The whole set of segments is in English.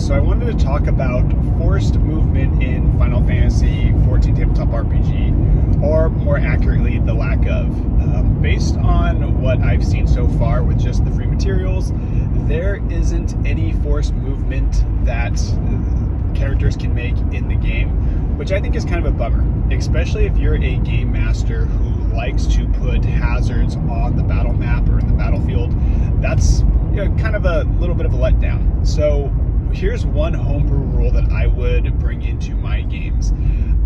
So I wanted to talk about forced movement in Final Fantasy XIV Tabletop RPG, or more accurately, the lack of. Based on what I've seen so far with just the free materials, there isn't any forced movement that characters can make in the game, which I think is kind of a bummer, especially if you're a game master who likes to put hazards on the battle map or in the battlefield. That's kind of a little bit of a letdown. So here's one homebrew rule that I would bring into my games.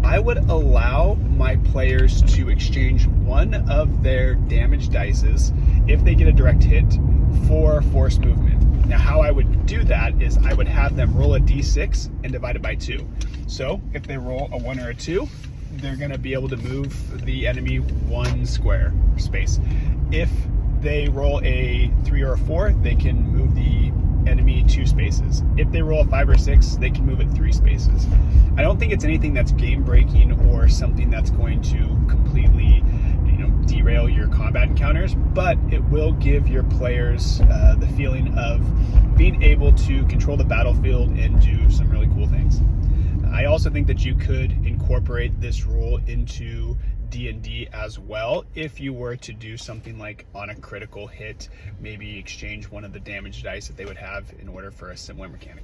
I would allow my players to exchange one of their damage dices if they get a direct hit for forced movement. Now, how I would do that is I would have them roll a d6 and divide it by 2. So if they roll a 1 or a 2, they're going to be able to move the enemy 1 square space. If they roll a 3 or a 4, they can move the enemy 2 spaces. If they roll a 5 or 6, they can move it 3 spaces. I don't think it's anything that's game breaking or something that's going to completely derail your combat encounters, but it will give your players the feeling of being able to control the battlefield and do some really cool things. I also think that you could incorporate this rule into D&D as well if you were to do something like on a critical hit, maybe exchange one of the damage dice that they would have in order for a similar mechanic.